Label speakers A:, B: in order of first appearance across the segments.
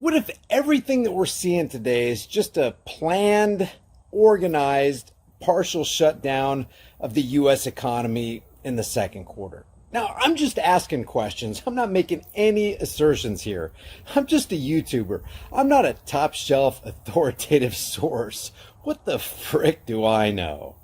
A: What if everything that we're seeing today is just a planned, organized, partial shutdown of the U.S. economy in the second quarter? Now, I'm just asking questions. I'm not making any assertions here. I'm just a YouTuber. I'm not a top shelf authoritative source. What the frick do I know?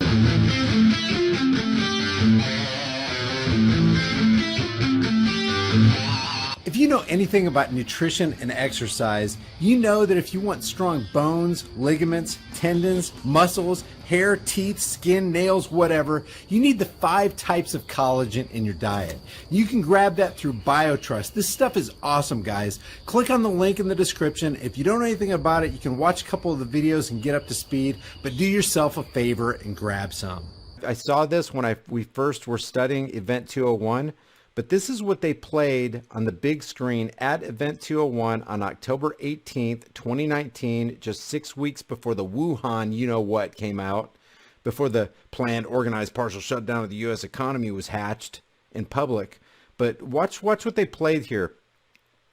A: If you know anything about nutrition and exercise, you know that if you want strong bones, ligaments, tendons, muscles, hair, teeth, skin, nails, whatever, you need the 5 types of collagen in your diet. You can grab that through BioTrust. This stuff is awesome, guys. Click on the link in the description. If you don't know anything about it, you can watch a couple of the videos and get up to speed, but do yourself a favor and grab some. I saw this when we first were studying Event 201. But this is what they played on the big screen at Event 201 on October 18th, 2019, just 6 weeks before the Wuhan you-know-what came out, before the planned organized partial shutdown of the U.S. economy was hatched in public. But watch what they played here.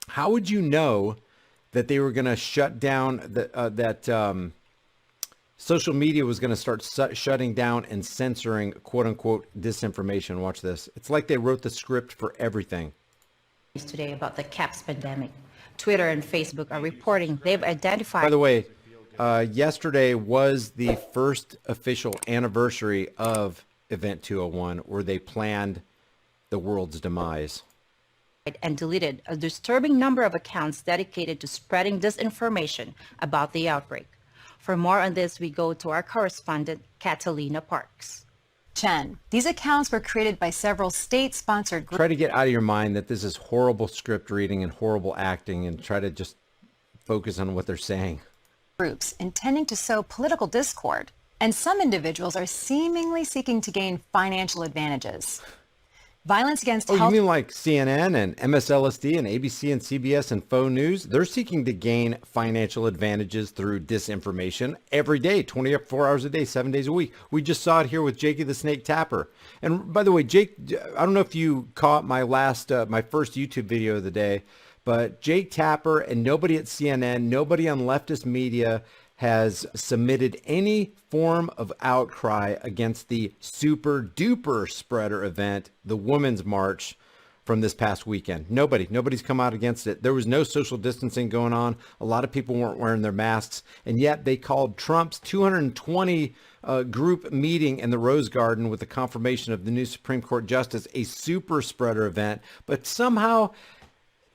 A: How would you know that they were going to shut down, social media was going to start shutting down and censoring quote-unquote disinformation? Watch this. It's like they wrote the script for everything.
B: Today about the CAPS pandemic. Twitter and Facebook are reporting they've identified...
A: By the way, yesterday was the first official anniversary of Event 201, where they planned the world's demise.
B: And deleted a disturbing number of accounts dedicated to spreading disinformation about the outbreak. For more on this, we go to our correspondent, Catalina Parks.
C: Chen, these accounts were created by several state-sponsored groups.
A: Try to get out of your mind that this is horrible script reading and horrible acting, and try to just focus on what they're saying.
C: Groups intending to sow political discord, and some individuals are seemingly seeking to gain financial advantages. Violence against health...
A: You mean like CNN and MSLSD and ABC and CBS and Faux News? They're seeking to gain financial advantages through disinformation every day, 24 hours a day, 7 days a week. We just saw it here with Jakey the Snake Tapper. And by the way, Jake, I don't know if you caught my my first YouTube video of the day, but Jake Tapper and nobody at CNN, nobody on leftist media has submitted any form of outcry against the super duper spreader event, the Women's March from this past weekend. Nobody's come out against it. There was no social distancing going on. A lot of people weren't wearing their masks, and yet they called Trump's 220 group meeting in the Rose Garden with the confirmation of the new Supreme Court justice a super spreader event. But somehow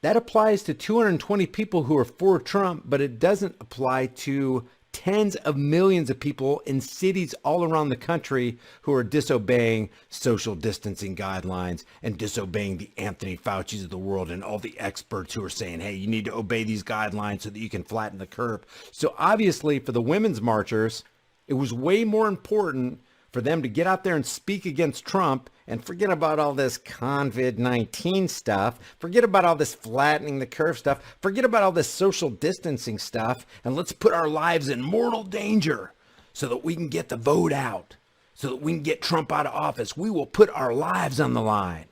A: that applies to 220 people who are for Trump, but it doesn't apply to tens of millions of people in cities all around the country who are disobeying social distancing guidelines and disobeying the Anthony Fauci's of the world and all the experts who are saying, hey, you need to obey these guidelines so that you can flatten the curve. So obviously for the women's marchers, it was way more important for them to get out there and speak against Trump and forget about all this COVID-19 stuff, forget about all this flattening the curve stuff, forget about all this social distancing stuff, and let's put our lives in mortal danger so that we can get the vote out, so that we can get Trump out of office. We will put our lives on the line.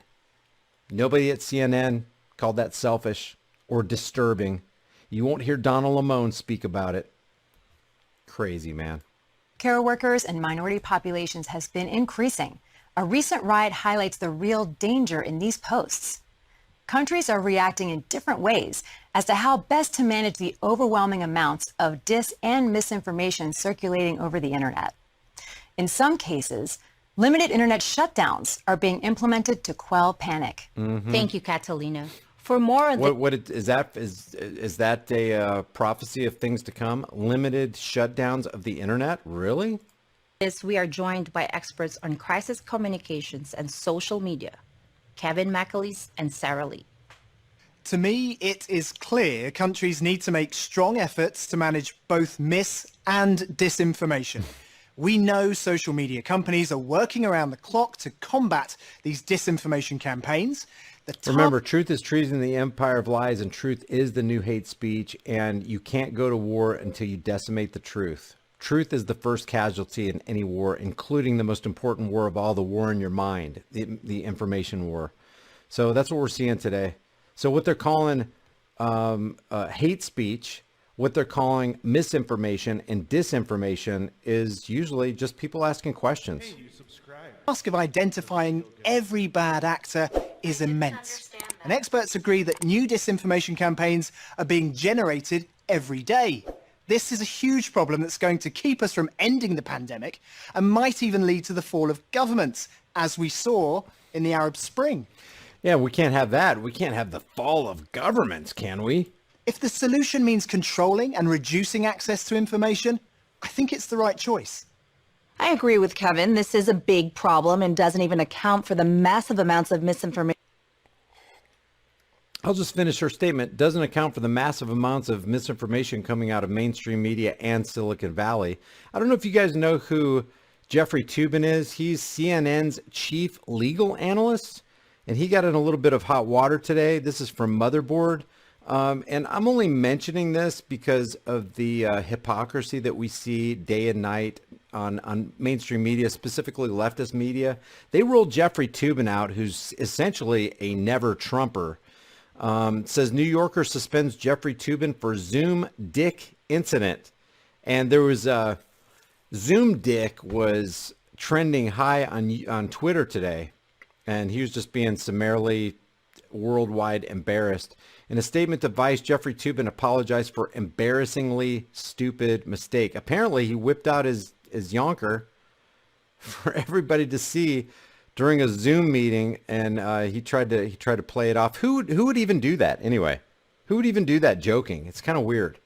A: Nobody at CNN called that selfish or disturbing. You won't hear Donald Lamone speak about it. Crazy, man.
C: Care workers and minority populations has been increasing. A recent riot highlights the real danger in these posts. Countries are reacting in different ways as to how best to manage the overwhelming amounts of dis and misinformation circulating over the internet. In some cases, limited internet shutdowns are being implemented to quell panic.
A: Mm-hmm.
B: Thank you, Catalina. For more on
A: is that a prophecy of things to come? Limited shutdowns of the internet? Really?
B: this, we are joined by experts on crisis communications and social media, Kevin McAleese and Sarah Lee.
D: To me, it is clear countries need to make strong efforts to manage both mis- and disinformation. We know social media companies are working around the clock to combat these disinformation campaigns.
A: Remember, truth is treason, the empire of lies, and truth is the new hate speech, and you can't go to war until you decimate the truth. Truth is the first casualty in any war, including the most important war of all, the war in your mind, the information war. So that's what we're seeing today. So what they're calling hate speech, what they're calling misinformation and disinformation is usually just people asking questions.
D: The task of identifying every bad actor is immense. And experts agree that new disinformation campaigns are being generated every day. This is a huge problem that's going to keep us from ending the pandemic and might even lead to the fall of governments, as we saw in the Arab Spring.
A: Yeah, we can't have that. We can't have the fall of governments, can we?
D: If the solution means controlling and reducing access to information, I think it's the right choice.
B: I agree with Kevin. This is a big problem and doesn't even account for the massive amounts of misinformation.
A: I'll just finish her statement. Doesn't account for the massive amounts of misinformation coming out of mainstream media and Silicon Valley. I don't know if you guys know who Jeffrey Toobin is. He's CNN's chief legal analyst, and he got in a little bit of hot water today. This is from Motherboard. And I'm only mentioning this because of the hypocrisy that we see day and night on mainstream media, specifically leftist media. They rolled Jeffrey Toobin out, who's essentially a never Trumper. Says New Yorker suspends Jeffrey Toobin for Zoom dick incident. And there was Zoom dick was trending high on Twitter today. And he was just being summarily worldwide embarrassed. In a statement to Vice, Jeffrey Toobin apologized for embarrassingly stupid mistake. Apparently, he whipped out his yonker for everybody to see during a Zoom meeting, and he tried to play it off. Who would even do that anyway? Who would even do that joking? It's kind of weird.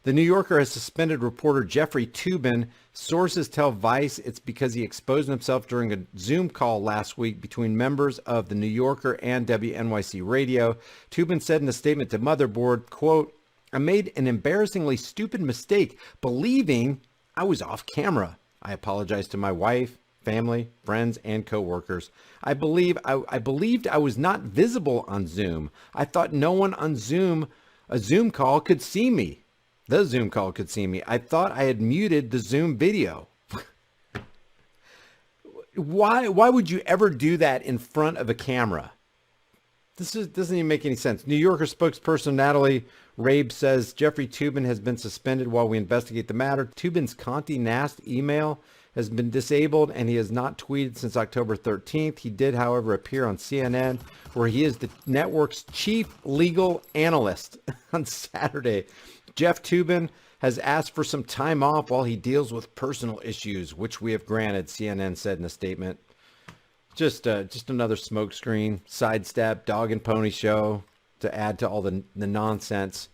A: The New Yorker has suspended reporter Jeffrey Toobin. Sources tell Vice it's because he exposed himself during a Zoom call last week between members of the New Yorker and WNYC Radio. Toobin said in a statement to Motherboard, quote, "I made an embarrassingly stupid mistake believing I was off camera. I apologize to my wife, family, friends, and coworkers. I believed I was not visible on Zoom. I thought no one on a Zoom call could see me. The Zoom call could see me. I thought I had muted the Zoom video." Why would you ever do that in front of a camera? Doesn't even make any sense. New Yorker spokesperson Natalie Rabe says Jeffrey Toobin has been suspended while we investigate the matter. Toobin's Conti Nast email has been disabled and he has not tweeted since October 13th. He did, however, appear on CNN, where he is the network's chief legal analyst on Saturday. Jeff Toobin has asked for some time off while he deals with personal issues, which we have granted, CNN said in a statement. Just another smokescreen, sidestep, dog and pony show to add to all the nonsense.